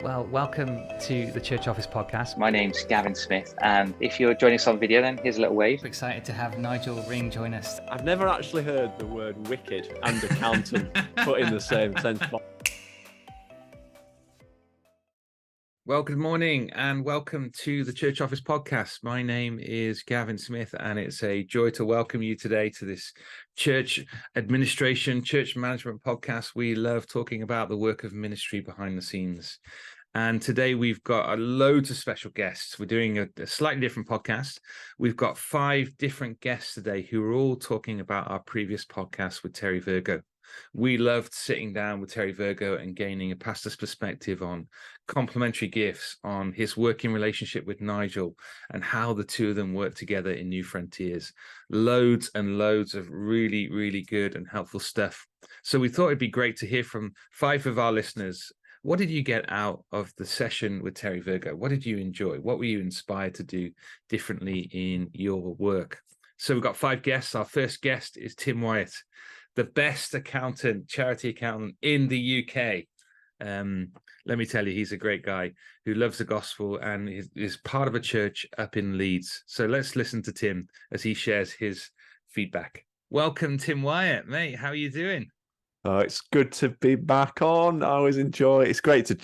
Well, welcome to the Church Office podcast. My name's Gavin Smith, and if you're joining us on video, then here's a little wave. We're excited to have Nigel Ring join us. I've never actually heard the word wicked and accountant put in the same sentence. Well, good morning and welcome to the Church Office podcast. My name is Gavin Smith, and it's a joy to welcome you today to this church administration, church management podcast. We love talking about the work of ministry behind the scenes. And today we've got loads of special guests. We're doing a slightly different podcast. We've got 5 different guests today who are all talking about our previous podcast with Terry Virgo. We loved sitting down with Terry Virgo and gaining a pastor's perspective on complementary gifts, on his working relationship with Nigel, and how the two of them work together in New Frontiers. Loads and loads of really, really good and helpful stuff. So we thought it'd be great to hear from 5 of our listeners. What did you get out of the session with Terry Virgo? What did you enjoy? What were you inspired to do differently in your work? So we've got 5 guests. Our first guest is Tim Wyatt, the best accountant, charity accountant in the UK. Let me tell you, he's a great guy who loves the gospel and is part of a church up in Leeds. So let's listen to Tim as he shares his feedback. Welcome, Tim Wyatt, mate. How are you doing? Oh, it's good to be back on. I always enjoy. It's great to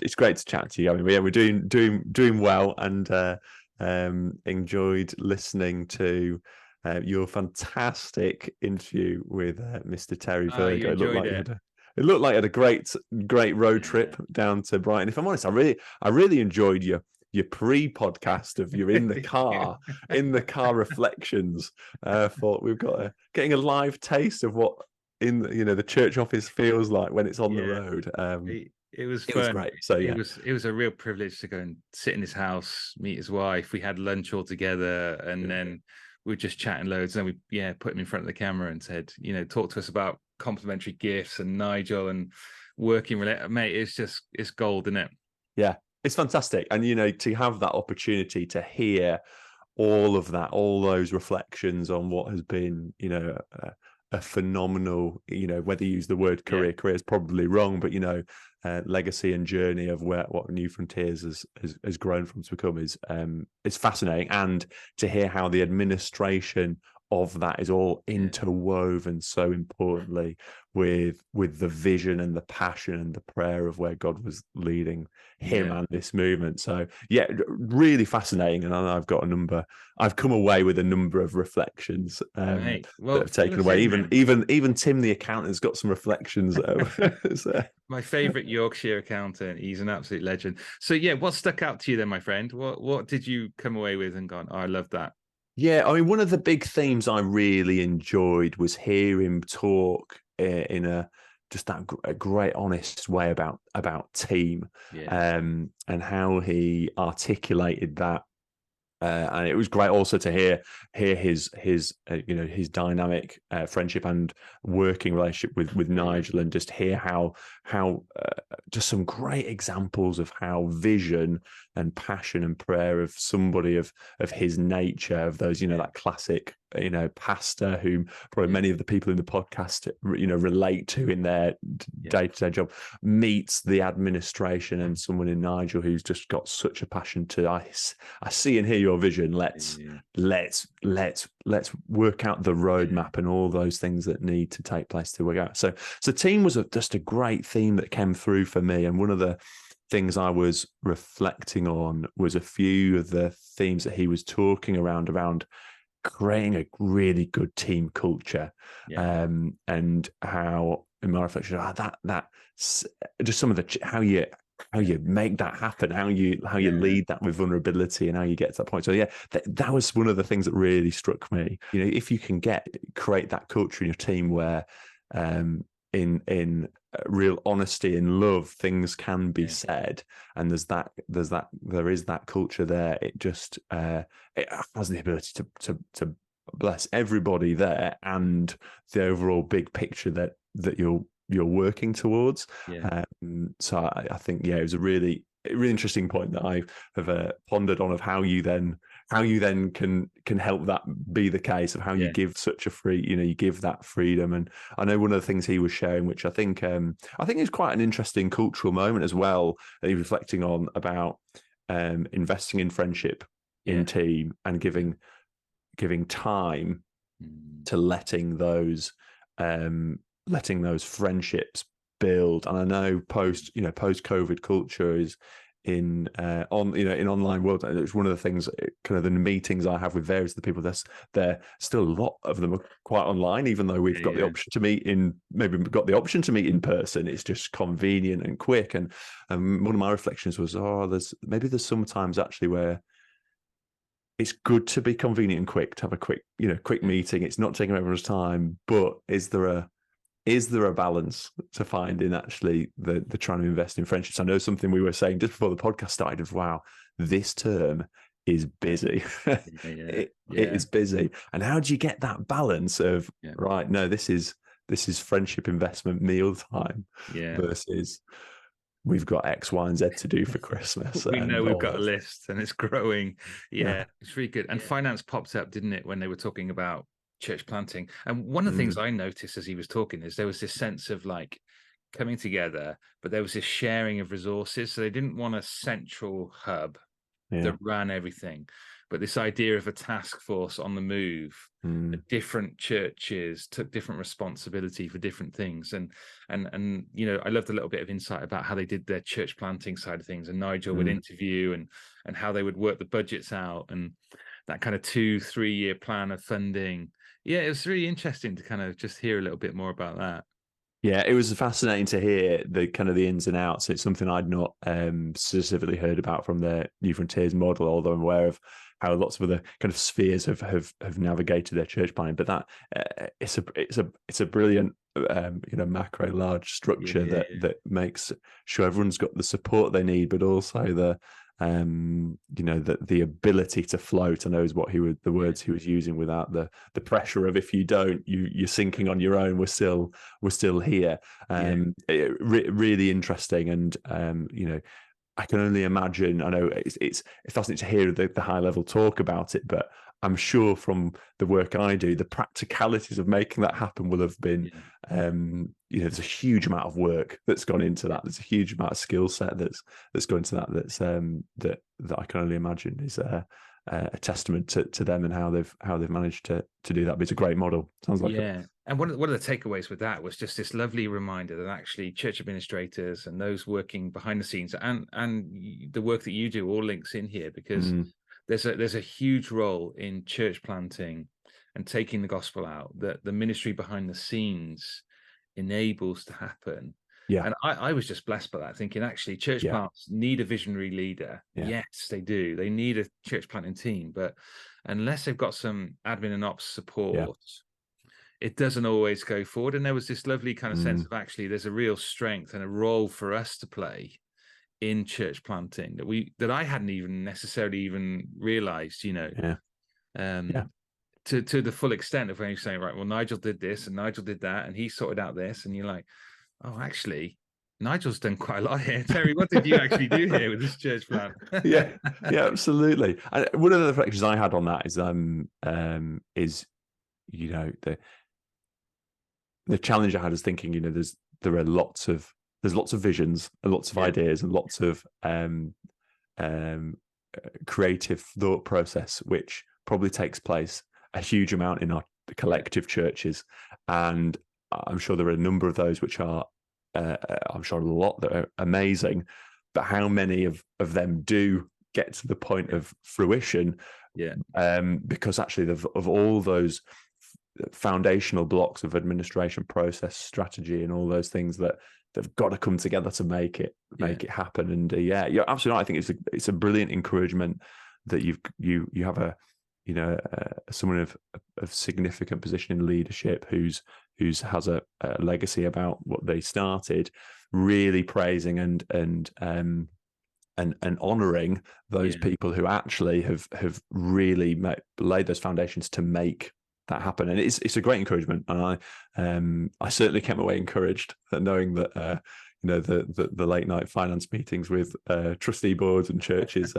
chat to you. I mean, yeah, we're doing well, and enjoyed listening to your fantastic interview with Mr. Terry Virgo. It looked like you had a great road trip down to Brighton. If I'm honest, I really enjoyed your pre-podcast of you in the car, in the car reflections. Thought we've got getting a live taste of what the church office feels like when it's on the road. It was fun. It was great. So yeah, it was a real privilege to go and sit in his house, meet his wife. We had lunch all together, and then we were just chatting loads. And then we put him in front of the camera and said, talk to us about complementary gifts and Nigel and working mate. It's gold, isn't it? Yeah, it's fantastic. And to have that opportunity to hear all of that, all those reflections on what has been, a phenomenal, whether you use the word career is probably wrong, but legacy and journey of what New Frontiers has grown from to become is fascinating. And to hear how the administration of that is all interwoven so importantly with the vision and the passion and the prayer of where God was leading him and this movement. So really fascinating. And I've come away with a number of reflections that have taken away. Even Tim the accountant's got some reflections. So. My favorite Yorkshire accountant. He's an absolute legend. So what stuck out to you then, my friend? What did you come away with and gone, I love that? Yeah, I mean, one of the big themes I really enjoyed was hearing him talk in a great, honest way about team, and how he articulated that. And it was great also to hear his dynamic friendship and working relationship with Nigel, and just hear how just some great examples of how vision and passion and prayer of somebody of his nature, of those that classic pastor whom probably many of the people in the podcast relate to in their day-to-day job, meets the administration and someone in Nigel who's just got such a passion to I see and hear your vision. Let's work out the roadmap and all those things that need to take place to work out. So team was just a great theme that came through for me, and one of the things I was reflecting on was a few of the themes that he was talking around creating a really good team culture, and how in my reflection that just some of the how you make that happen, how you lead that with vulnerability, and how you get to that point. So that was one of the things that really struck me. If you can create that culture in your team where in real honesty and love things can be said, and there is that culture there, it just it has the ability to bless everybody there and the overall big picture that you're working towards. So I think it was a really interesting point that I have pondered on, of how you then how you then can help that be the case of how you give such a free, you give that freedom. And I know one of the things he was sharing, which I think is quite an interesting cultural moment as well, that he's reflecting on about investing in friendship in team and giving time to letting those friendships build. And I know post COVID culture is in online world. It's one of the things, kind of the meetings I have with various of the people. There still a lot of them are quite online, even though we've got the option to meet in person. It's just convenient and quick. And one of my reflections was, there's sometimes actually where it's good to be convenient and quick, to have a quick meeting. It's not taking everyone's time, but is there a balance to find in actually the trying to invest in friendships? I know something we were saying just before the podcast started of, wow, this term is busy. It is busy. And how do you get that balance of right? No, this is friendship investment meal time versus we've got X, Y, and Z to do for Christmas. We know we've got a list and it's growing. It's really good. And finance popped up, didn't it, when they were talking about church planting? And one of the things I noticed as he was talking is there was this sense of like coming together, but there was this sharing of resources. So they didn't want a central hub that ran everything, but this idea of a task force on the move. Different churches took different responsibility for different things, and I loved a little bit of insight about how they did their church planting side of things, and Nigel would interview and how they would work the budgets out, and that kind of 2-3 year plan of funding. It was really interesting to kind of just hear a little bit more about that. Yeah, it was fascinating to hear the kind of the ins and outs. It's something I'd not specifically heard about from the New Frontiers model, although I'm aware of how lots of other kind of spheres have navigated their church planning. But that it's a brilliant macro large structure that makes sure everyone's got the support they need, but also the the ability to float. I know is the words he was using, without the pressure of, if you don't, you're sinking on your own. We're still here. Really interesting. And I can only imagine. I know it's fascinating to hear the high level talk about it, but I'm sure from the work I do, the practicalities of making that happen will have been, there's a huge amount of work that's gone into that. There's a huge amount of skill set that's gone into that. That's that I can only imagine is a testament to them and how they've managed to do that. But it's a great model. Sounds like And one of the takeaways with that was just this lovely reminder that actually church administrators and those working behind the scenes and the work that you do all links in here, because there's a huge role in church planting and taking the gospel out that the ministry behind the scenes enables to happen. And I was just blessed by that, thinking actually church plants need a visionary leader. Yes, they do. They need a church planting team, but unless they've got some admin and ops support, it doesn't always go forward. And there was this lovely kind of sense of actually there's a real strength and a role for us to play in church planting that I hadn't even necessarily realized, to the full extent of when you're saying, right, well, Nigel did this and Nigel did that and he sorted out this, and you're like, oh, actually, Nigel's done quite a lot here. Terry, what did you actually do here with this church plan? yeah, absolutely. And one of the reflections I had on that is the challenge I had is thinking, there's lots of visions and lots of ideas and lots of creative thought process, which probably takes place a huge amount in our collective churches. And I'm sure there are a number of those which are, I'm sure a lot that are amazing, but how many of them do get to the point of fruition? Because actually of all those foundational blocks of administration, process, strategy, and all those things that they've got to come together to make it happen. And you're absolutely right. I think it's a brilliant encouragement that you have someone of significant position in leadership who's has a legacy about what they started, really praising and honoring those people who actually have really laid those foundations to make that happen. And it's a great encouragement, and I certainly came away encouraged knowing that the late night finance meetings with trustee boards and churches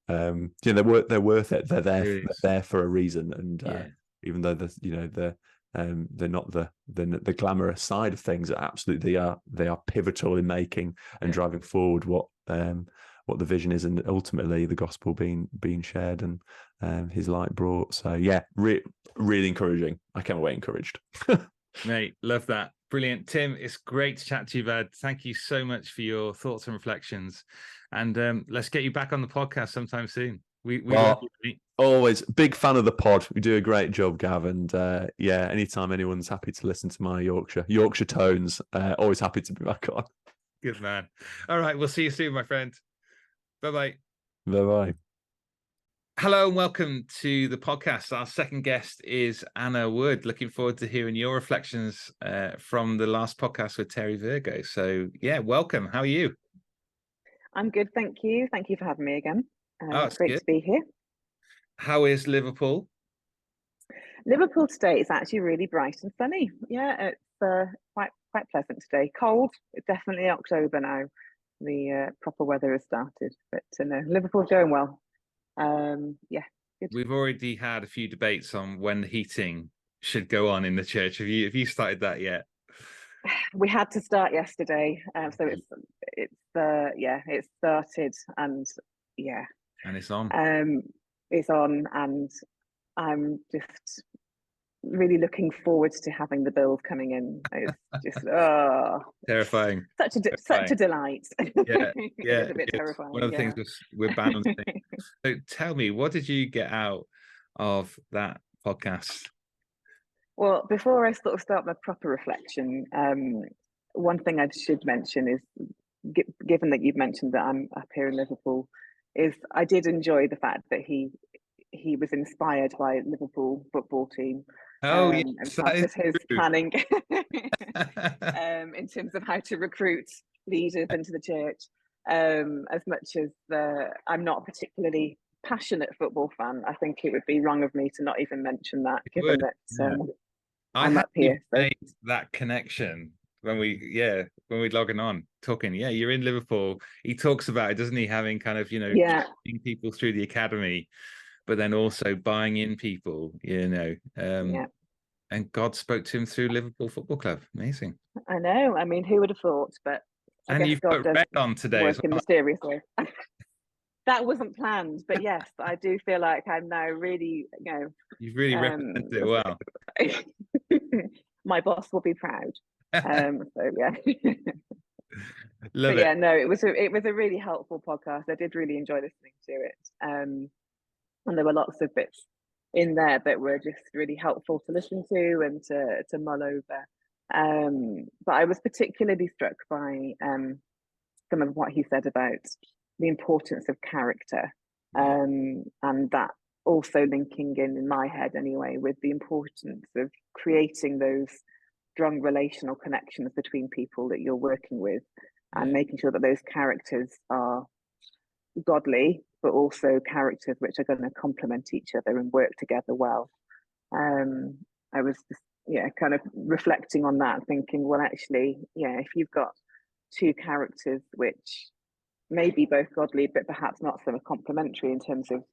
they're worth it. They're there. It They're is. there for a reason. And Yeah. even though they're not the glamorous side of things, absolutely they are pivotal in making and driving forward what the vision is, and ultimately the gospel being shared and his light brought. So yeah, really encouraging. I came away encouraged. Mate, love that. Brilliant. Tim, it's great to chat to you, bud. Thank you so much for your thoughts and reflections. And let's get you back on the podcast sometime soon. We love you, mate. Always big fan of the pod. We do a great job, Gav. And yeah, anytime anyone's happy to listen to my Yorkshire tones, always happy to be back on. Good man. All right, we'll see you soon, my friend. Bye-bye. Bye-bye. Hello and welcome to the podcast. Our second guest is Anna Wood. Looking forward to hearing your reflections from the last podcast with Terry Virgo. So yeah, welcome. How are you? I'm good, thank you. Thank you for having me again. It's great good. to be here. How is Liverpool? Liverpool today is actually really bright and sunny. Yeah, it's quite pleasant today. Cold, it's definitely October now. The proper weather has started, but no, Liverpool's going well. Yeah, good. We've already had a few debates on when the heating should go on in the church. Have you started that yet? We had to start yesterday, so it's started, and yeah, and it's on. It's on, and I'm just really looking forward to having the bills coming in. It's just terrifying. Such a delight. Yeah, it's a bit terrifying. One of the things we're balancing. So tell me, what did you get out of that podcast? Well, before I sort of start my proper reflection, one thing I should mention is, given that you've mentioned that I'm up here in Liverpool, is I did enjoy the fact that he was inspired by Liverpool football team. And part of his planning in terms of how to recruit leaders into the church. As much as I'm not a particularly passionate football fan, I think it would be wrong of me to not even mention that, given that I'm up here. Made that connection when we logging on talking. Yeah, you're in Liverpool. He talks about it, doesn't he? Having kind of training people through the academy, but then also buying in people. And God spoke to him through Liverpool Football Club. Amazing. I know. I mean, who would have thought? But and you've got red on today work as well. in mysterious ways. That wasn't planned, but yes, I do feel like I'm now really, You've really represented it well. My boss will be proud. So yeah. Love it. Yeah, no, it was a really helpful podcast. I did really enjoy listening to it. And there were lots of bits in there that were just really helpful to listen to and to mull over. But I was particularly struck by some of what he said about the importance of character, and that also linking in my head anyway with the importance of creating those strong relational connections between people that you're working with, and making sure that those characters are godly, but also characters which are going to complement each other and work together well. I was just kind of reflecting on that, thinking, well, actually, if you've got two characters which may be both godly, but perhaps not so complementary in terms of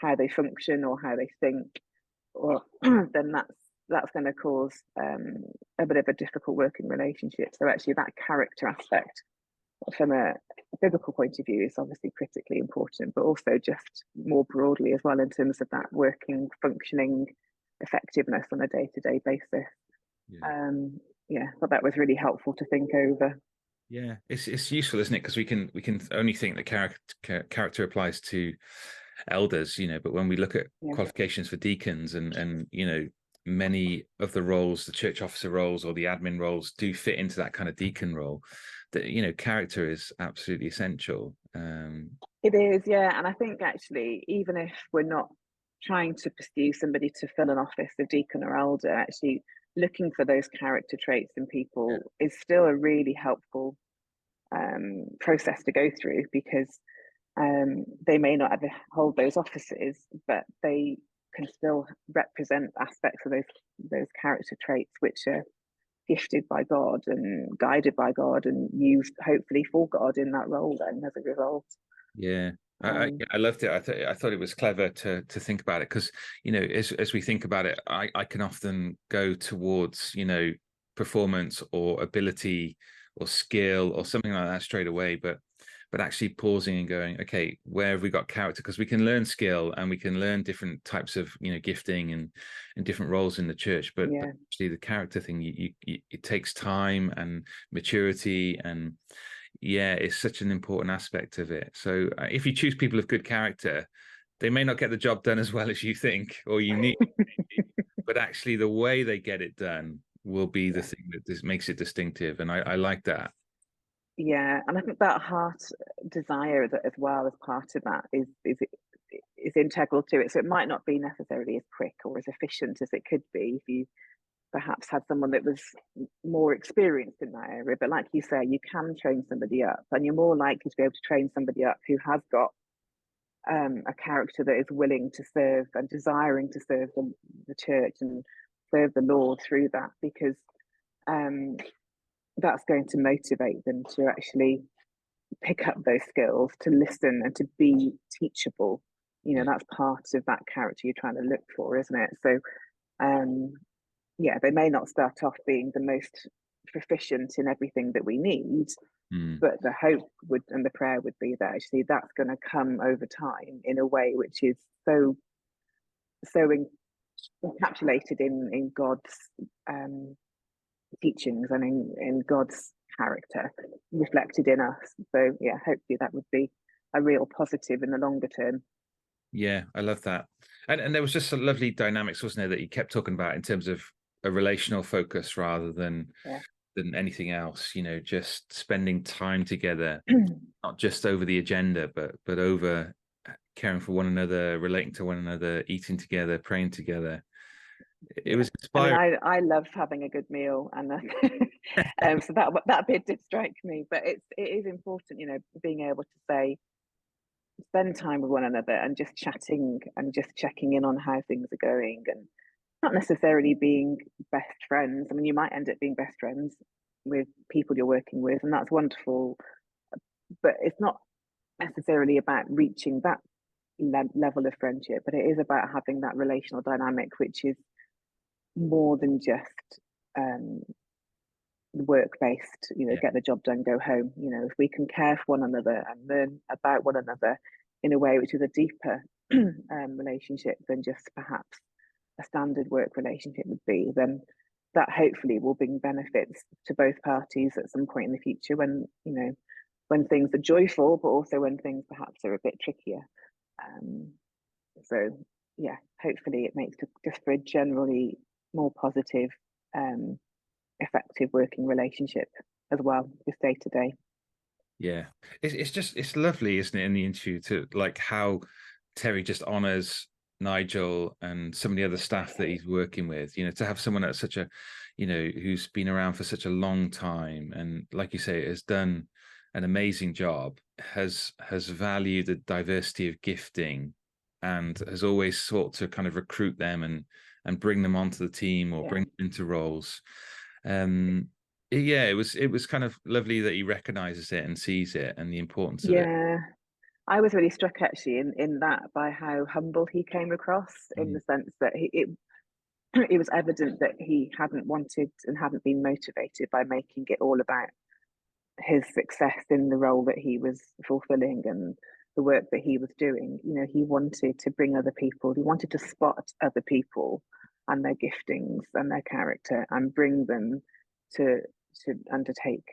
how they function or how they think, or then that's going to cause a bit of a difficult working relationship. So actually, that character aspect from a biblical point of view is obviously critically important, but also just more broadly as well in terms of that working, functioning effectiveness on a day-to-day basis. But that was really helpful to think over. Yeah, it's useful, isn't it? Because we can only think that character applies to elders, but when we look at qualifications for deacons and many of the roles, the church officer roles or the admin roles, do fit into that kind of deacon role. That character is absolutely essential. It is, and I think actually, even if we're not trying to pursue somebody to fill an office of deacon or elder, actually looking for those character traits in people is still a really helpful process to go through, because they may not ever hold those offices, but they can still represent aspects of those character traits which are gifted by God and guided by God and used hopefully for God in that role then as a result. I loved it. I thought it was clever to think about it, because, you know, as we think about it, I can often go towards, you know, performance or ability or skill or something like that straight away, but actually pausing and going, okay, where have we got character? Because we can learn skill and we can learn different types of, you know, gifting and different roles in the church, but actually the character thing, it takes time and maturity, and it's such an important aspect of it. So if you choose people of good character, they may not get the job done as well as you think or you need, but actually the way they get it done will be the thing that makes it distinctive. And I like that. Yeah, and I think that heart desire as well as part of that is integral to it. So it might not be necessarily as quick or as efficient as it could be if you perhaps had someone that was more experienced in that area. But like you say, you can train somebody up, and you're more likely to be able to train somebody up who has got a character that is willing to serve and desiring to serve the church and serve the Lord through that, because that's going to motivate them to actually pick up those skills, to listen and to be teachable. You know, that's part of that character you're trying to look for, isn't it? So they may not start off being the most proficient in everything that we need, but the hope would and the prayer would be that actually that's going to come over time in a way which is so encapsulated in God's teachings and in God's character reflected in us. So hopefully that would be a real positive in the longer term. Yeah, I love that. And there was just some lovely dynamics, wasn't there, that you kept talking about in terms of a relational focus rather than anything else, you know, just spending time together, not just over the agenda, but over caring for one another, relating to one another, eating together, praying together. It was inspiring. I mean, I love having a good meal, and so that bit did strike me. But it is important, you know, being able to spend time with one another and just chatting and just checking in on how things are going, and not necessarily being best friends. I mean, you might end up being best friends with people you're working with, and that's wonderful. But it's not necessarily about reaching that level of friendship, but it is about having that relational dynamic, which is more than just work-based, you know, get the job done, go home. You know, if we can care for one another and learn about one another in a way which is a deeper relationship than just perhaps a standard work relationship would be, then that hopefully will bring benefits to both parties at some point in the future, when, you know, when things are joyful, but also when things perhaps are a bit trickier. So hopefully it makes just for a generally more positive, effective working relationship as well, just day to day. Yeah, it's lovely, isn't it, in the interview, to like how Terry just honors Nigel and some of the other staff that he's working with, you know, to have someone that's such a, you know, who's been around for such a long time, and like you say, has done an amazing job, has valued the diversity of gifting, and has always sought to kind of recruit them and bring them onto the team or bring them into roles. It was kind of lovely that he recognizes it and sees it and the importance of it. I was really struck actually in that by how humble he came across, in the sense that it was evident that he hadn't wanted and hadn't been motivated by making it all about his success in the role that he was fulfilling and the work that he was doing. You know, he wanted to bring other people, he wanted to spot other people and their giftings and their character and bring them to undertake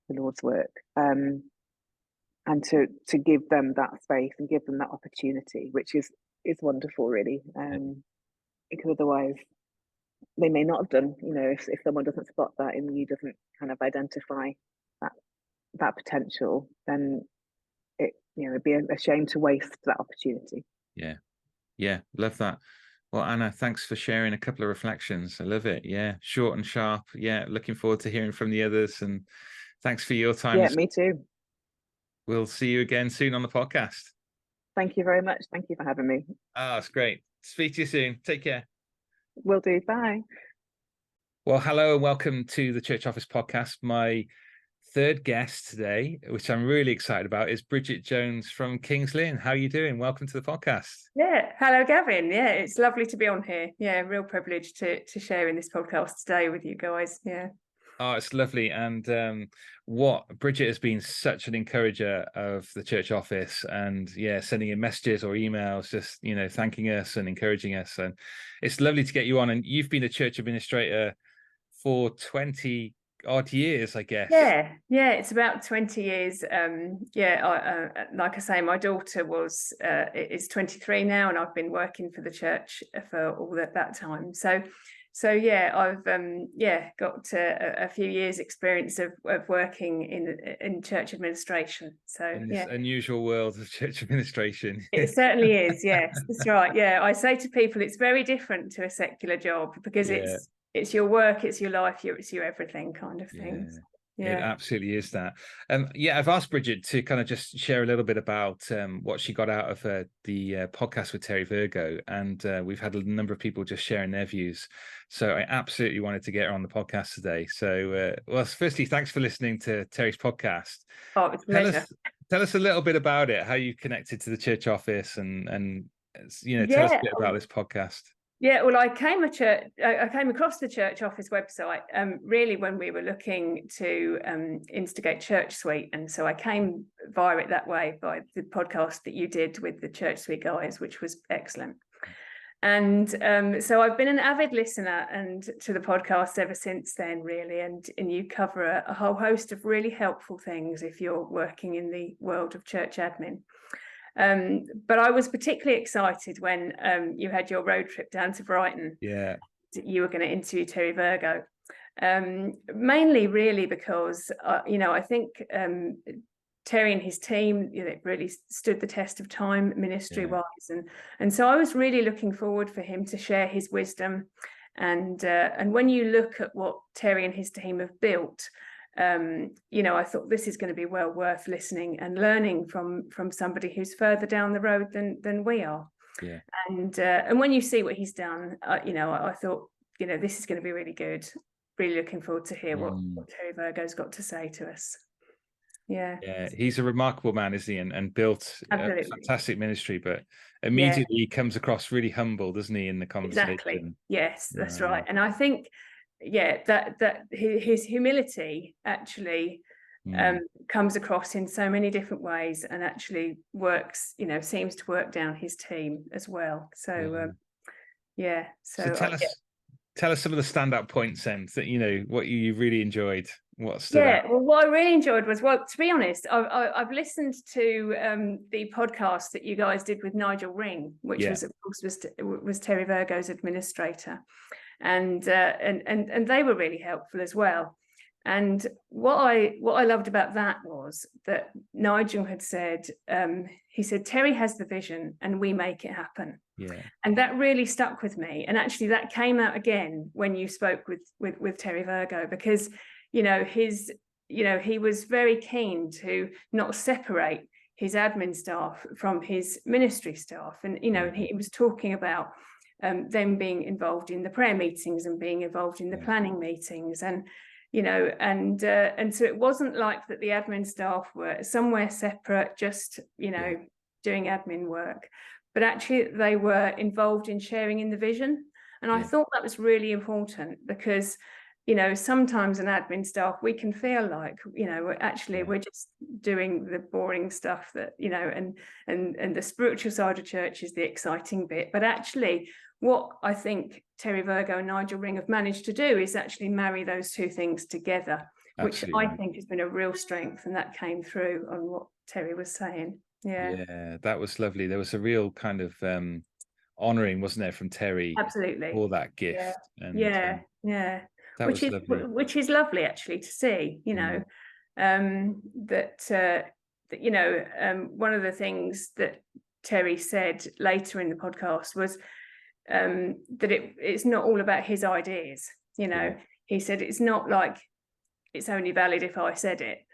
the Lord's work, and to give them that space and give them that opportunity, which is wonderful, really, because otherwise they may not have done. You know, if someone doesn't spot that in you, doesn't kind of identify that potential, then it'd be a shame to waste that opportunity. Yeah, love that. Well, Anna, thanks for sharing a couple of reflections. I love it. Yeah, short and sharp. Yeah, looking forward to hearing from the others, and thanks for your time. Yeah, me too. We'll see you again soon on the podcast. Thank you very much. Thank you for having me. That's great. Speak to you soon. Take care. Will do. Bye. Well, hello and welcome to the Church Office Podcast, my third guest today, which I'm really excited about, is Bridget Jones from Kings Lynn. How are you doing? Welcome to the podcast. Yeah, hello, Gavin. Yeah, it's lovely to be on here. Yeah, real privilege to share in this podcast today with you guys. Yeah. Oh, it's lovely. And what Bridget has been such an encourager of the church office, and sending in messages or emails, just thanking us and encouraging us. And it's lovely to get you on. And you've been a church administrator for 20 odd years, I guess. Yeah, it's about 20 years. Like I say, my daughter is 23 now, and I've been working for the church for all that time. So yeah, I've got a few years experience of working in church administration. So in this unusual world of church administration. It certainly is. Yes, that's right. Yeah, I say to people, it's very different to a secular job because it's your work, it's your life, it's your everything kind of thing. It absolutely is that. I've asked Bridget to kind of just share a little bit about what she got out of the podcast with Terry Virgo, and we've had a number of people just sharing their views. So I absolutely wanted to get her on the podcast today. So, firstly, thanks for listening to Terry's podcast. Oh, it's a pleasure. Tell us a little bit about it, how you connected to the church office, and tell us a bit about this podcast. Yeah, well, I came across the church office website really when we were looking to instigate Church Suite, and so I came via it that way, by the podcast that you did with the Church Suite guys, which was excellent. And so I've been an avid listener and to the podcast ever since then, really. And you cover a whole host of really helpful things if you're working in the world of church admin. But I was particularly excited when you had your road trip down to Brighton. Yeah, you were going to interview Terry Virgo, mainly really because I think Terry and his team really stood the test of time ministry wise, and so I was really looking forward for him to share his wisdom, and when you look at what Terry and his team have built. I thought this is going to be well worth listening and learning from somebody who's further down the road than we are. Yeah. And when you see what he's done, I thought, this is going to be really good. Really looking forward to hear what Terry Virgo's got to say to us. Yeah. Yeah, he's a remarkable man, isn't he? And built a fantastic ministry, but immediately he comes across really humble, doesn't he, in the conversation? Exactly. Yes, that's right. And I think that his humility actually comes across in so many different ways, and actually works, seems to work down his team as well. So so tell us some of the standout points then, that what you really enjoyed. What I really enjoyed was, to be honest, I've listened to the podcast that you guys did with Nigel Ring, which was, of course, was Terry Virgo's administrator. And they were really helpful as well. And what I loved about that was that Nigel had said, he said, Terry has the vision and we make it happen. Yeah. And that really stuck with me. And actually that came out again when you spoke with Terry Virgo, because he was very keen to not separate his admin staff from his ministry staff. And he was talking about them being involved in the prayer meetings and being involved in the planning meetings, and so it wasn't like that the admin staff were somewhere separate, just doing admin work, but actually they were involved in sharing in the vision. And I thought that was really important, because sometimes an admin staff, we can feel like we're just doing the boring stuff that and the spiritual side of church is the exciting bit, but actually what I think Terry Virgo and Nigel Ring have managed to do is actually marry those two things together. Absolutely. Which I think has been a real strength, and that came through on what Terry was saying. Yeah, that was lovely. There was a real kind of honouring, wasn't there, from Terry? Absolutely. For that gift. Yeah. And, which is lovely actually to see. One of the things that Terry said later in the podcast was that it's not all about his ideas. He said it's not like it's only valid if I said it.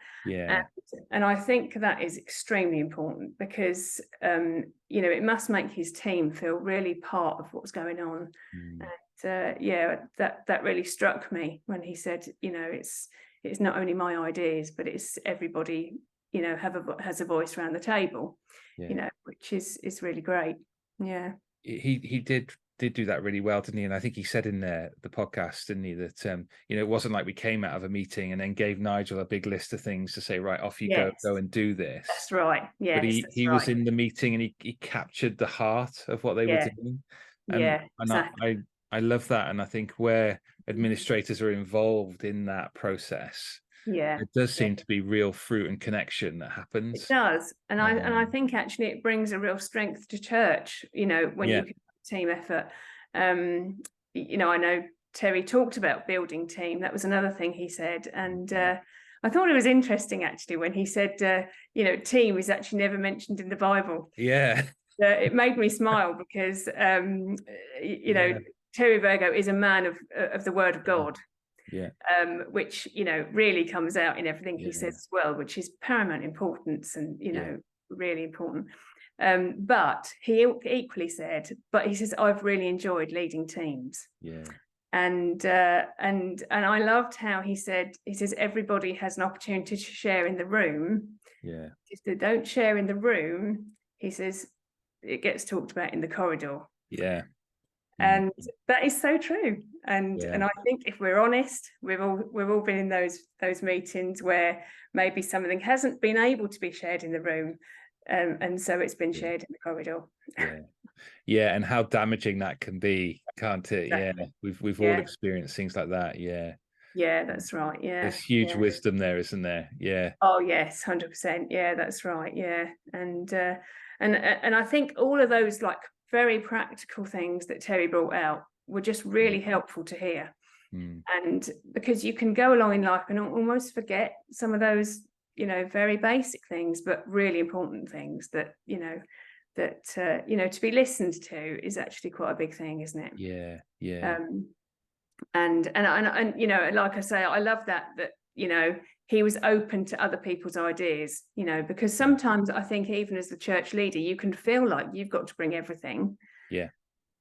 And I think that is extremely important, because it must make his team feel really part of what's going on. And that really struck me when he said, it's not only my ideas, but it's everybody, you know, has a voice around the table, you know, which is really great. Yeah. He did do that really well, didn't he? And I think he said in the podcast, didn't he, that you know, it wasn't like we came out of a meeting and then gave Nigel a big list of things to say, right, off you go and do this. That's right. Yeah. But he was in the meeting and he captured the heart of what they were doing. And, exactly. I love that. And I think where administrators are involved in that process, it does seem to be real fruit and connection that happens. It does. And I think actually it brings a real strength to church, you know, when you can team effort. You know, I know Terry talked about building team. That was another thing he said. And I thought it was interesting actually when he said, you know, team is actually never mentioned in the Bible. Yeah. It made me smile because, you know, Terry Virgo is a man of the word of God. Yeah. Which, you know, really comes out in everything he says as well, which is paramount importance and, you know, really important. But he equally said, but he says, I've really enjoyed leading teams. Yeah. And I loved how he says everybody has an opportunity to share in the room. Yeah. If they don't share in the room, he says it gets talked about in the corridor. Yeah. And that is so true. And I think if we're honest, we've all been in those meetings where maybe something hasn't been able to be shared in the room, and so it's been shared in the corridor. Yeah, and how damaging that can be, can't it? Exactly. Yeah, we've all experienced things like that. Yeah, that's right. Yeah, there's huge wisdom there, isn't there? Yeah. Oh yes, 100%. Yeah, that's right. Yeah, and I think all of those like very practical things that Terry brought out were just really helpful to hear. And because you can go along in life and almost forget some of those, you know, very basic things, but really important things that, you know, to be listened to is actually quite a big thing, isn't it? Yeah. And you know, like I say, I love that you know, he was open to other people's ideas, you know, because sometimes I think even as the church leader, you can feel like you've got to bring everything. Yeah.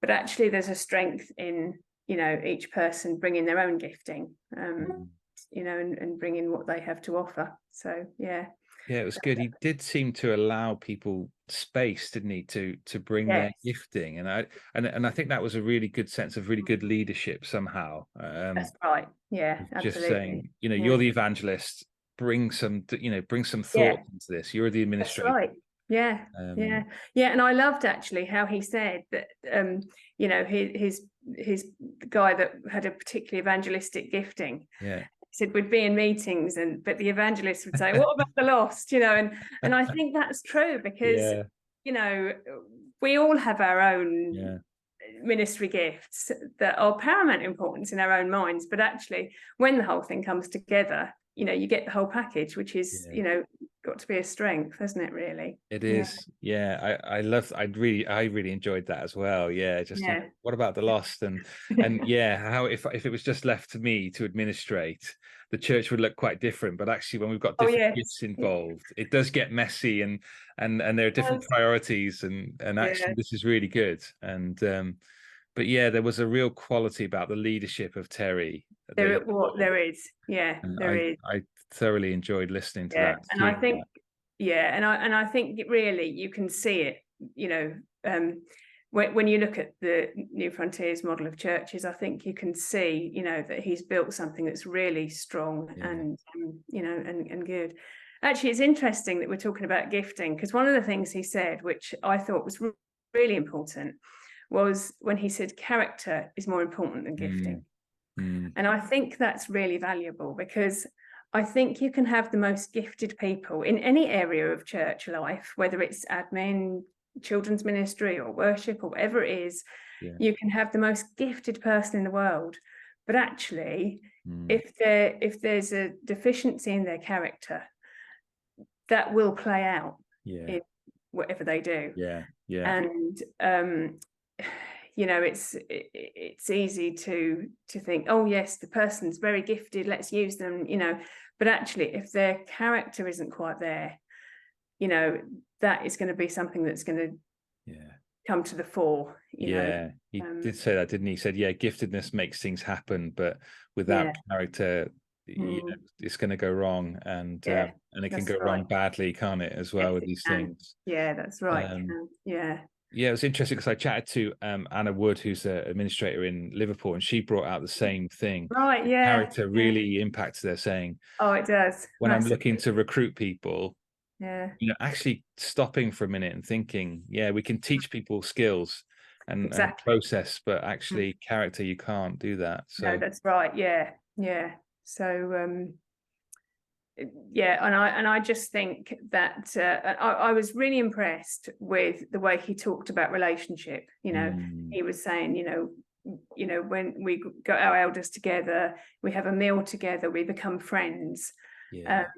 But actually there's a strength in, you know, each person bringing their own gifting, you know, and bringing what they have to offer. So, yeah. Yeah, it was good. He did seem to allow people space, didn't he, to bring their gifting, and I think that was a really good sense of really good leadership somehow. That's right. Yeah, just absolutely. saying, you know, you're the evangelist. Bring some thought into this. You're the administrator. That's right. Yeah, and I loved actually how he said that. You know, his guy that had a particularly evangelistic gifting. Yeah. He said we'd be in meetings but the evangelist would say, what about the lost? You know, and I think that's true because, you know, we all have our own ministry gifts that are paramount importance in our own minds. But actually, when the whole thing comes together, you know, you get the whole package, which is, you know, got to be a strength, hasn't it, really? It is. I really enjoyed that as well. You know, what about the lost and how if it was just left to me to administrate, the church would look quite different. But actually when we've got different gifts involved, it does get messy and there are different priorities and actually this is really good. And but there was a real quality about the leadership of Terry. There is. I thoroughly enjoyed listening to that. And I think, and I think really you can see it, you know, when you look at the New Frontiers model of churches, I think you can see, you know, that he's built something that's really strong and, you know, and good. Actually, it's interesting that we're talking about gifting because one of the things he said, which I thought was really important, was when he said character is more important than gifting. And I think that's really valuable because I think you can have the most gifted people in any area of church life, whether it's admin, children's ministry or worship or whatever it is, you can have the most gifted person in the world. But actually, if there's a deficiency in their character, that will play out in whatever they do. And you know, it's easy to think, oh yes, the person's very gifted, let's use them, you know, but actually if their character isn't quite there, you know, that is going to be something that's going to come to the fore. You know? He did say that, didn't he? He said, giftedness makes things happen, but without character, it's going to go wrong, and it can go wrong badly, can't it, as well, with these things. Yeah, that's right. Yeah, it was interesting because I chatted to Anna Wood, who's an administrator in Liverpool, and she brought out the same thing. Right, yeah. Character really impacts their saying. Oh, it does. When I'm looking to recruit people, actually stopping for a minute and thinking, we can teach people skills and process, but actually character, you can't do that. So no, that's right. Yeah. So and I just think that I was really impressed with the way he talked about relationship. He was saying, when we got our elders together, we have a meal together, we become friends. But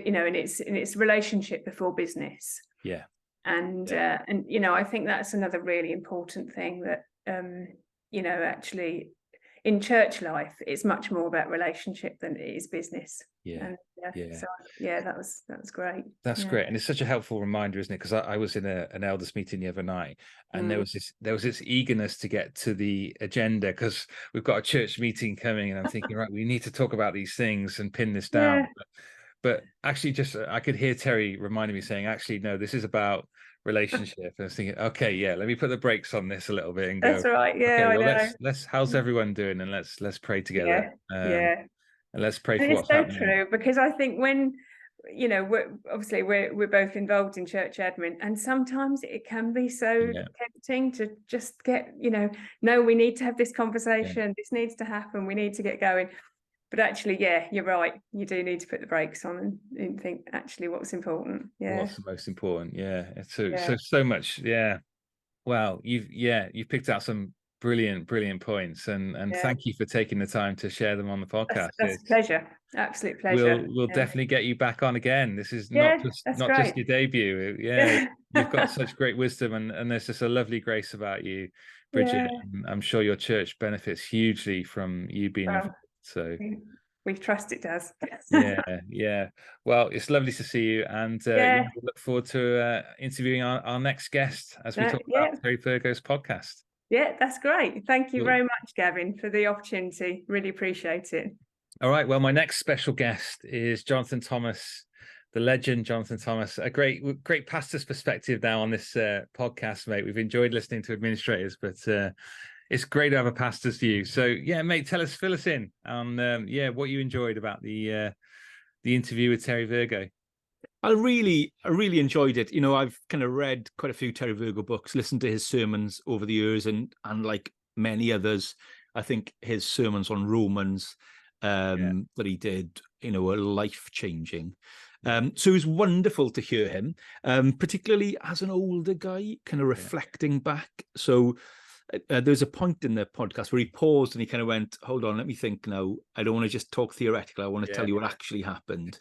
and it's relationship before business. And I think that's another really important thing, that actually in church life, it's much more about relationship than it is business. So that was great. That's great, and it's such a helpful reminder, isn't it? Because I was in an elders meeting the other night, and there was this eagerness to get to the agenda, because we've got a church meeting coming, and I'm thinking, right, we need to talk about these things and pin this down. But actually, just I could hear Terry reminding me, saying, actually, no, this is about relationship. And I was thinking, okay, let me put the brakes on this a little bit and go. That's right. Let's how's everyone doing, and let's pray together. And let's pray for what's happening. It's so true, because I think when we're both involved in church admin, and sometimes it can be so tempting to just get no, we need to have this conversation, this needs to happen, we need to get going. But actually, you're right. You do need to put the brakes on and think, actually, what's important. What's the most important? It's so much. Well, you've picked out some brilliant points, and thank you for taking the time to share them on the podcast. That's a pleasure. Absolute pleasure. We'll definitely get you back on again. This is not just your debut. You've got such great wisdom, and there's just a lovely grace about you, Bridget. I'm sure your church benefits hugely from you being involved. So we trust it does. Well, it's lovely to see you, and we look forward to interviewing our next guest as we talk about Terry Virgo's podcast. That's great. Thank you very much, Gavin, for the opportunity. Really appreciate it. All right, well, my next special guest is Jonathan Thomas, the legend Jonathan Thomas. A great pastor's perspective now on this podcast, mate. We've enjoyed listening to administrators, but it's great to have a pastor's view. So, mate, fill us in on what you enjoyed about the interview with Terry Virgo. I really enjoyed it. I've kind of read quite a few Terry Virgo books, listened to his sermons over the years, and like many others, I think his sermons on Romans that he did, are life-changing. So it was wonderful to hear him, particularly as an older guy, kind of reflecting back. So there's a point in the podcast where he paused and he kind of went, hold on, let me think now. I don't want to just talk theoretical. I want to tell you what actually happened.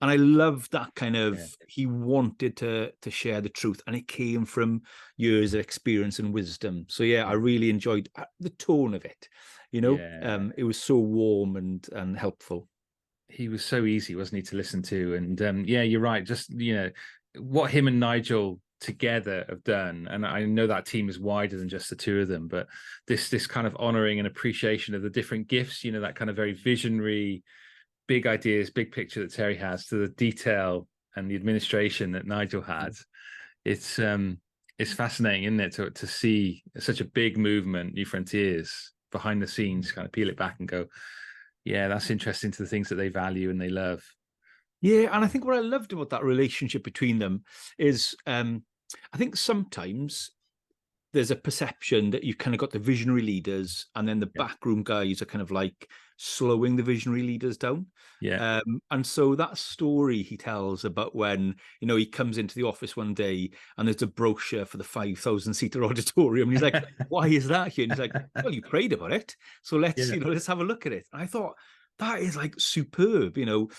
And I love that kind of, he wanted to share the truth, and it came from years of experience and wisdom. So I really enjoyed the tone of it. It was so warm and helpful. He was so easy, wasn't he, to listen to? And you're right. Just, what him and Nigel together have done, and I know that team is wider than just the two of them, but this kind of honoring and appreciation of the different gifts, that kind of very visionary, big ideas, big picture that Terry has, to the detail and the administration that Nigel had. It's fascinating, isn't it, to see such a big movement, New Frontiers, behind the scenes, kind of peel it back and go, that's interesting to the things that they value and they love. Yeah, and I think what I loved about that relationship between them is, I think sometimes there's a perception that you've kind of got the visionary leaders, and then the backroom guys are kind of like slowing the visionary leaders down. And so that story he tells about when, he comes into the office one day and there's a brochure for the 5,000-seater auditorium. And he's like, why is that here? And he's like, well, you prayed about it, so let's have a look at it. And I thought, that is like superb, True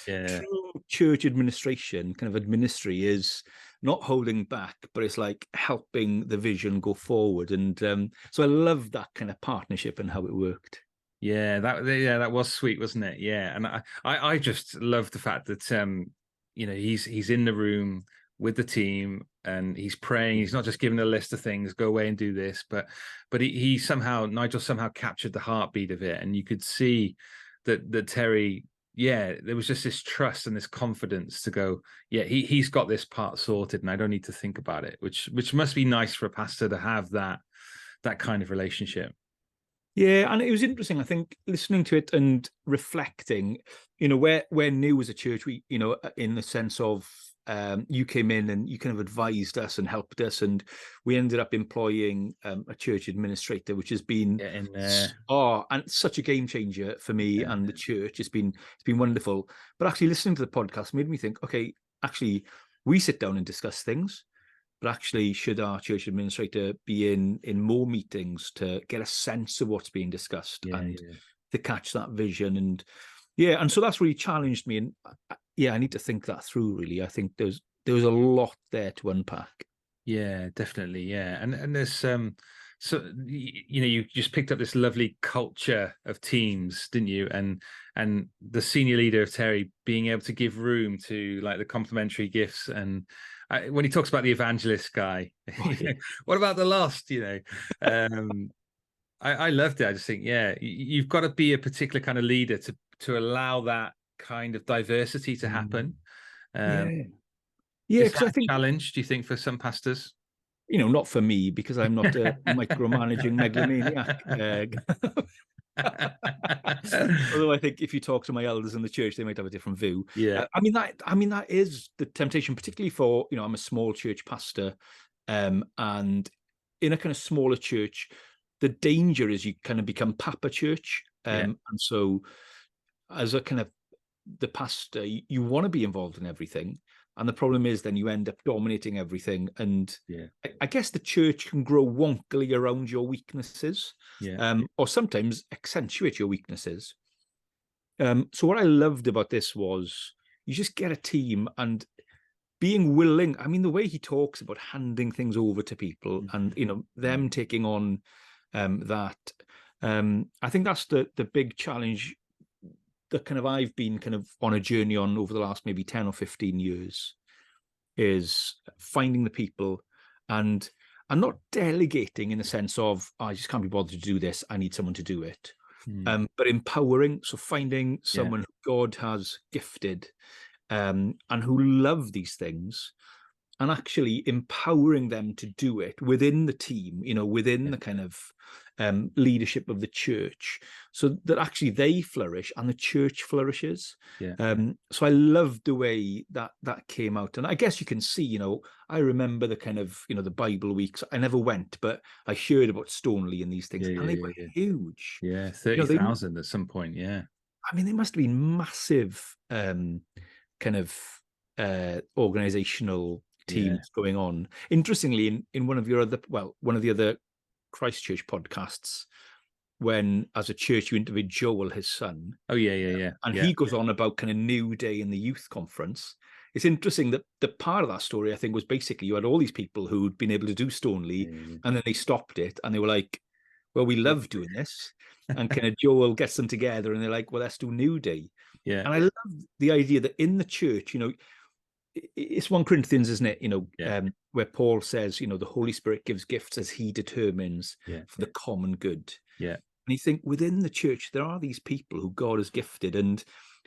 church administration, kind of administry, is not holding back, but it's like helping the vision go forward. And so I love that kind of partnership and how it worked. That was sweet, wasn't it? And I just love the fact that he's in the room with the team and he's praying. He's not just giving a list of things, go away and do this, but Nigel somehow captured the heartbeat of it, and you could see that Terry there was just this trust and this confidence to go, yeah, he's got this part sorted and I don't need to think about it, which must be nice for a pastor to have that kind of relationship. Yeah, and it was interesting, I think, listening to it and reflecting, we're new as a church, we, in the sense of you came in and you kind of advised us and helped us, and we ended up employing a church administrator, which has been and such a game changer for me and the church. It's been wonderful. But actually listening to the podcast made me think, okay, actually we sit down and discuss things, but actually should our church administrator be in more meetings to get a sense of what's being discussed and to catch that vision? And so that's really challenged me, and I need to think that through, really. I think there was a lot there to unpack. Yeah, definitely. Yeah. And there's so you just picked up this lovely culture of teams, didn't you? And the senior leader of Terry being able to give room to like the complementary gifts, and when he talks about the evangelist guy, what about the lost? I loved it. I just think, you've got to be a particular kind of leader to allow that kind of diversity to happen. Because I think challenge, do you think, for some pastors? Not for me, because I'm not a micromanaging megalomaniac. Although I think if you talk to my elders in the church, they might have a different view. I mean that is the temptation, particularly for I'm a small church pastor, and in a kind of smaller church, the danger is you kind of become Papa Church, and so as a kind of the pastor, you want to be involved in everything. And the problem is then you end up dominating everything. And I guess the church can grow wonkily around your weaknesses, or sometimes accentuate your weaknesses. So what I loved about this was you just get a team and being willing. I mean, the way he talks about handing things over to people and, them taking on that. I think that's the big challenge that kind of I've been kind of on a journey on over the last maybe 10 or 15 years, is finding the people and not delegating in the sense of, I just can't be bothered to do this, I need someone to do it. But empowering, so finding someone who God has gifted and who love these things, and actually empowering them to do it within the team, within the kind of leadership of the church, so that actually they flourish and the church flourishes. So I loved the way that came out. And I guess you can see, I remember the kind of, the Bible weeks. I never went, but I heard about Stoneleigh and these things, and they were huge. 30,000 at some point. I mean, they must have been massive kind of organizational teams going on. Interestingly, in one of the other Christchurch podcasts, when as a church you interviewed Joel, his son. He goes on about kind of New Day in the youth conference. It's interesting that the part of that story, I think, was basically you had all these people who'd been able to do Stoneleigh, and then they stopped it, and they were like, well, we love doing this. And kind of Joel gets them together and they're like, well, let's do New Day. And I love the idea that in the church, it's 1 Corinthians, isn't it? Where Paul says, the Holy Spirit gives gifts as he determines for the common good. And you think within the church, there are these people who God has gifted. And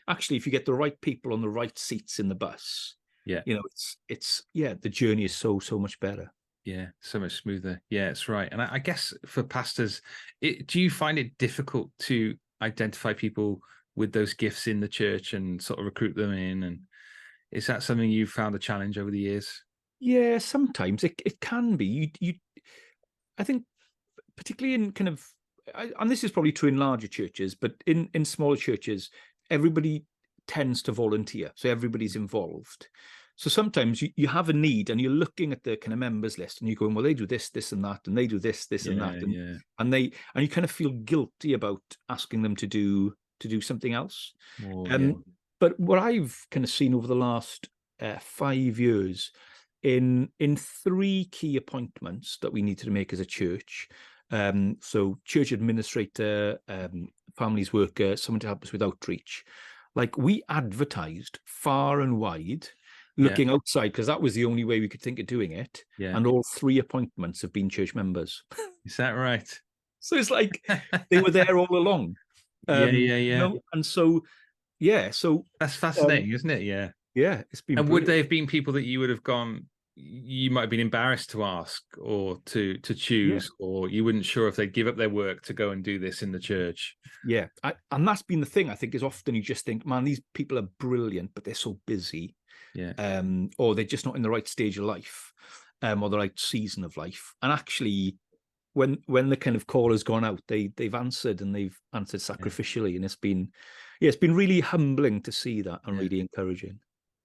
actually, if you get the right people on the right seats in the bus, it's the journey is so much better. So much smoother. It's right. And I guess for pastors, do you find it difficult to identify people with those gifts in the church and sort of recruit them in? And is that something you've found a challenge over the years? Yeah, sometimes it can be. I think particularly in kind of, and this is probably true in larger churches, but in smaller churches, everybody tends to volunteer. So everybody's involved. So sometimes you have a need and you're looking at the kind of members list and you're going, well, they do this, this and that, and they do this, and that. And you kind of feel guilty about asking them to do something else. But what I've kind of seen over the last 5 years in 3 key appointments that we needed to make as a church, so church administrator, families worker, someone to help us with outreach, like we advertised far and wide, looking outside, because that was the only way we could think of doing it. And all 3 appointments have been church members. Is that right? So it's like they were there all along. And so yeah, so That's fascinating, isn't it? Yeah. yeah, it's been. And would brilliant. they have been people that you would have gone, you might have been embarrassed to ask or to choose, or you wouldn't sure if they'd give up their work to go and do this in the church? Yeah, and that's been the thing. I think is often you just think, man, these people are brilliant, but they're so busy, Yeah. or they're just not in the right stage of life, or the right season of life. And actually, when the kind of call has gone out, they've answered, and they've answered sacrificially, and it's been really humbling to see that, and really encouraging.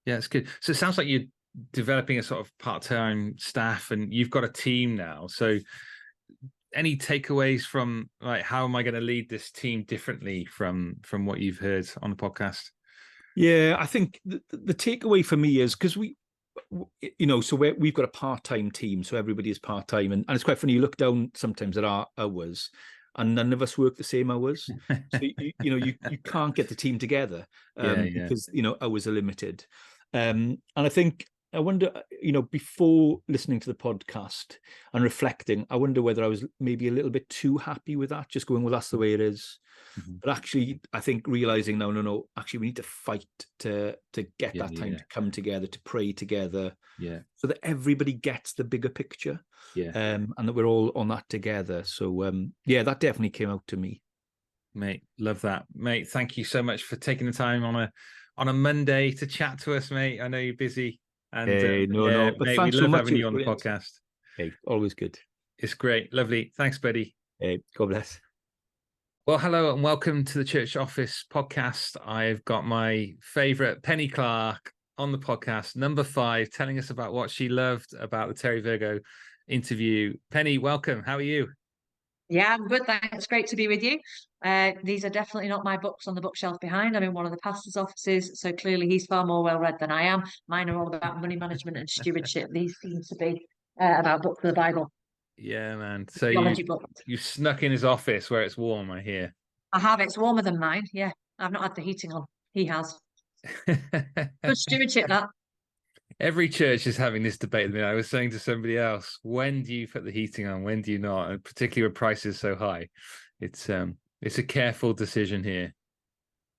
Yeah, it's good. So it sounds like you're developing a sort of part-time staff, and you've got a team now. So any takeaways from, like, how am I going to lead this team differently from what you've heard on the podcast? Yeah, I think the takeaway for me is, because so we've got a part-time team, so everybody is part-time, and it's quite funny. You look down sometimes at our hours, and none of us work the same hours. So you can't get the team together because hours are limited. And I wonder, before listening to the podcast and reflecting, I wonder whether I was maybe a little bit too happy with that, just going, well, that's the way it is. Mm-hmm. But actually, I think realizing now, no, actually, we need to fight to get that time to come together, to pray together, so that everybody gets the bigger picture, and that we're all on that together. So, that definitely came out to me. Mate, love that. Mate, thank you so much for taking the time on a Monday to chat to us, mate. I know you're busy. And no, but mate, thanks we so love much. having you on the podcast. Hey, always good. It's great. Lovely. Thanks, buddy. Hey, God bless. Well, hello and welcome to the Church Office podcast. I've got my favorite Penny Clark on the podcast, number 5, telling us about what she loved about the Terry Virgo interview. Penny, welcome. How are you? Yeah, I'm good. Thanks. Great to be with you. These are definitely not my books on the bookshelf behind. I'm in one of the pastor's offices, so clearly he's far more well-read than I am. Mine are all about money management and stewardship. These seem to be about books of the Bible. Yeah, man. So you snuck in his office where it's warm, I hear. I have. It's warmer than mine. Yeah, I've not had the heating on. He has. Good stewardship, that. Every church is having this debate. I mean, I was saying to somebody else, when do you put the heating on? When do you not? And particularly when prices so high, it's a careful decision here.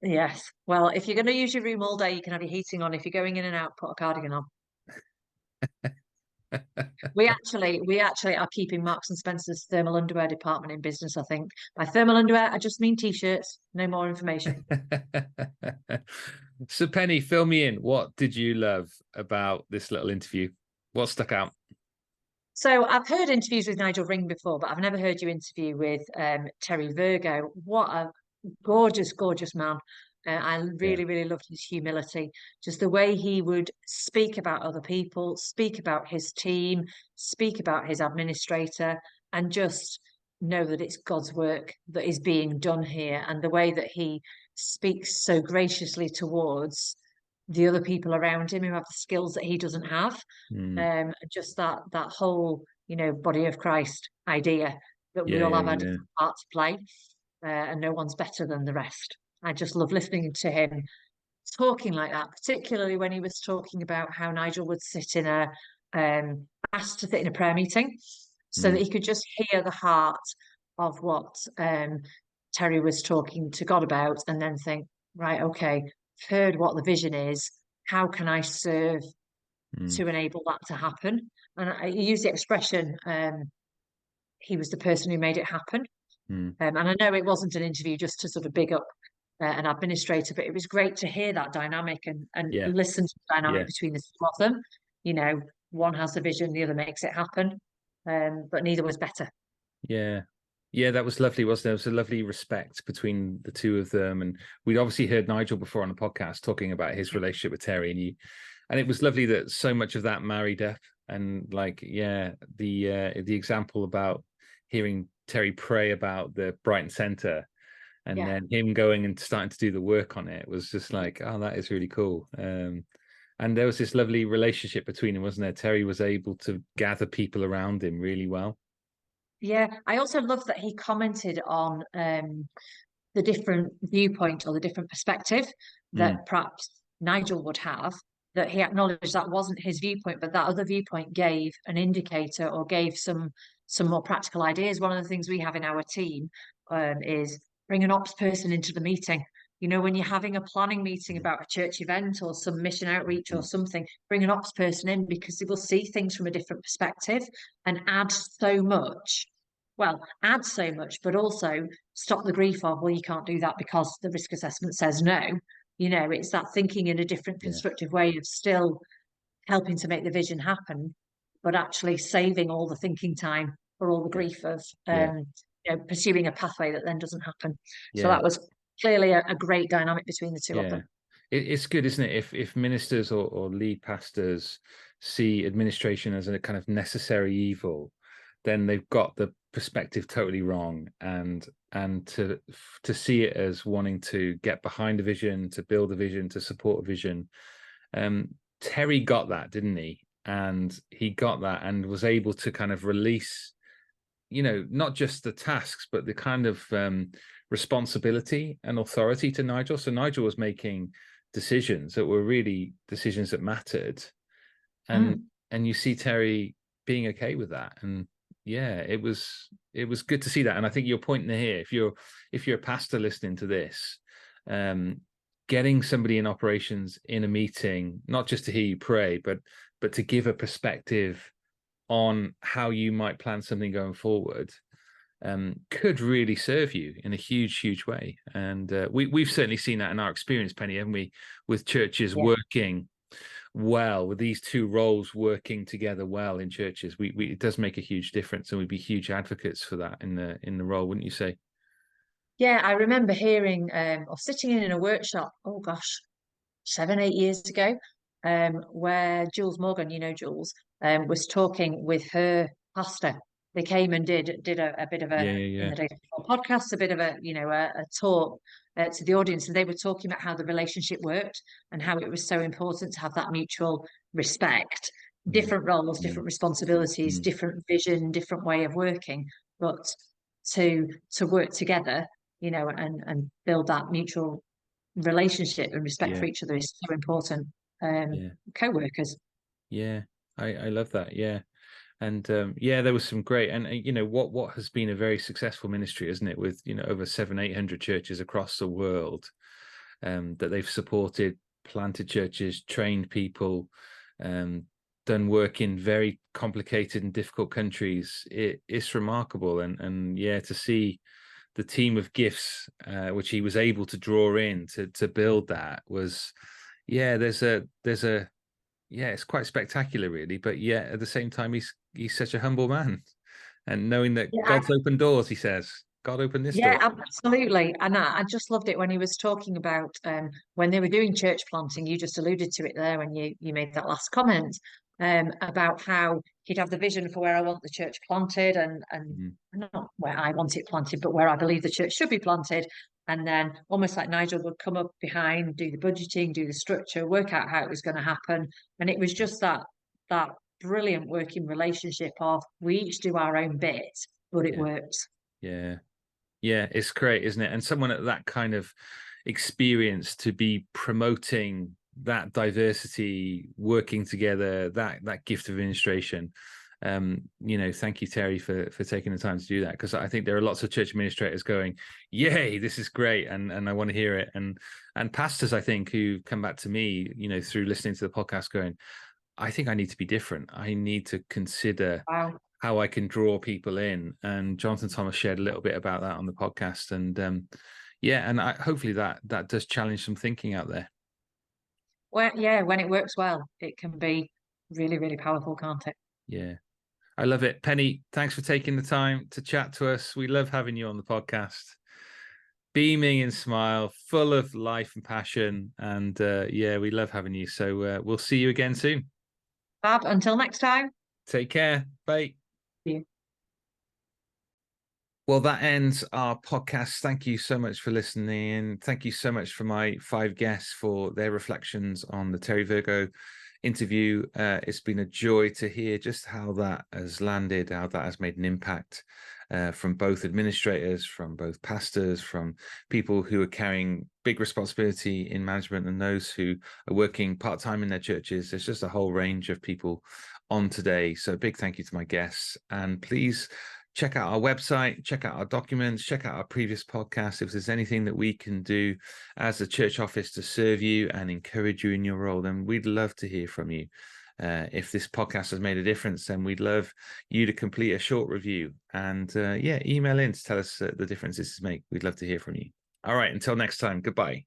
Yes. Well, if you're going to use your room all day, you can have your heating on. If you're going in and out, put a cardigan on. We actually are keeping Marks and Spencer's thermal underwear department in business, I think. By thermal underwear, I just mean t-shirts. No more information. So Penny, fill me in. What did you love about this little interview? What stuck out? So I've heard interviews with Nigel Ring before, but I've never heard you interview with Terry Virgo. What a gorgeous, gorgeous man. I really loved his humility, just the way he would speak about other people, speak about his team, speak about his administrator, and just know that it's God's work that is being done here, and the way that he speaks so graciously towards the other people around him who have the skills that he doesn't have. Just that whole, body of Christ idea that we all have a different part to play, and no one's better than the rest. I just love listening to him talking like that, particularly when he was talking about how Nigel would sit in asked to sit in a prayer meeting so that he could just hear the heart of what Terry was talking to God about, and then think, right, okay, I've heard what the vision is. How can I serve to enable that to happen? And I use the expression, he was the person who made it happen. And I know it wasn't an interview just to sort of big up an administrator, but it was great to hear that dynamic and listen to the dynamic between the two of them. One has the vision, the other makes it happen, but neither was better. Yeah, that was lovely, wasn't there? There was a lovely respect between the two of them, and we'd obviously heard Nigel before on the podcast talking about his relationship with Terry, and it was lovely that so much of that married up, and the example about hearing Terry pray about the Brighton Centre, and then him going and starting to do the work on it was just like, oh, that is really cool. And there was this lovely relationship between them, wasn't there? Terry was able to gather people around him really well. Yeah, I also love that he commented on the different viewpoint or the different perspective that perhaps Nigel would have, that he acknowledged that wasn't his viewpoint, but that other viewpoint gave an indicator or gave some more practical ideas. One of the things we have in our team is bring an ops person into the meeting You know, when you're having a planning meeting about a church event or some mission outreach or something, bring an ops person in, because they will see things from a different perspective and add so much. Well, add so much, but also stop the grief of, well, you can't do that because the risk assessment says no. You know, it's that thinking in a different constructive way of still helping to make the vision happen, but actually saving all the thinking time for all the grief of you know, pursuing a pathway that then doesn't happen. So that was clearly a great dynamic between the two of them. It's good, isn't it, if ministers or lead pastors see administration as a kind of necessary evil, then they've got the perspective totally wrong, and to see it as wanting to get behind a vision, to build a vision, to support a vision. Terry got that, didn't he? And he got that and was able to kind of release, you know, not just the tasks, but the kind of responsibility and authority to Nigel. So Nigel was making decisions that were really decisions that mattered. And you see Terry being okay with that. And yeah, it was good to see that. And I think you're pointing here, if you're a pastor listening to this, getting somebody in operations in a meeting, not just to hear you pray, but to give a perspective on how you might plan something going forward, could really serve you in a huge way. And we've certainly seen that in our experience, Penny, haven't we, with churches working well, with these two roles working together well in churches. It does make a huge difference, and we'd be huge advocates for that in the role, wouldn't you say? Yeah, I remember hearing or sitting in a workshop, oh gosh, 7-8 years ago, where Jules Morgan, you know Jules, was talking with her pastor. They came and did a bit of a in the Days Before podcast, a bit of a, you know, a talk to the audience, and they were talking about how the relationship worked and how it was so important to have that mutual respect. Different roles, different responsibilities, different vision, different way of working, but to work together, you know, and build that mutual relationship and respect for each other is so important. Co-workers. I love that. And there was some great, and you know what has been a very successful ministry, isn't it, with, you know, over 700-800 churches across the world, that they've supported, planted churches, trained people, done work in very complicated and difficult countries. It's remarkable. And to see the team of gifts which he was able to draw in to build that was, it's quite spectacular, really. But at the same time, he's such a humble man, and knowing that God's opened doors, he says, God opened this door. Absolutely. And I just loved it when he was talking about when they were doing church planting. You just alluded to it there when you made that last comment about how he'd have the vision for where I want the church planted, and not where I want it planted, but where I believe the church should be planted. And then almost like Nigel would come up behind, do the budgeting, do the structure, work out how it was going to happen. And it was just that brilliant working relationship of we each do our own bit, but it works. It's great, isn't it? And someone at that kind of experience to be promoting that diversity, working together, that gift of administration. Thank you, Terry, for taking the time to do that, because I think there are lots of church administrators going, yay, this is great, and I want to hear it, and pastors, I think, who come back to me, you know, through listening to the podcast, going, I think I need to be different. I need to consider how I can draw people in. And Jonathan Thomas shared a little bit about that on the podcast, and hopefully that does challenge some thinking out there. Well, when it works well, it can be really, really powerful, can't it? I love it. Penny, thanks for taking the time to chat to us. We love having you on the podcast. Beaming and smile, full of life and passion. And we love having you. So we'll see you again soon. Fab, until next time. Take care. Bye. Yeah. Well, that ends our podcast. Thank you so much for listening. Thank you so much for my 5 guests for their reflections on the Terry Virgo interview. It's been a joy to hear just how that has landed, how that has made an impact from both administrators, from both pastors, from people who are carrying big responsibility in management, and those who are working part-time in their churches. There's just a whole range of people on today. So a big thank you to my guests, and please check out our website, check out our documents, check out our previous podcasts. If there's anything that we can do as a church office to serve you and encourage you in your role, then we'd love to hear from you. If this podcast has made a difference, then we'd love you to complete a short review and email in to tell us the difference this has made. We'd love to hear from you. All right, until next time, goodbye.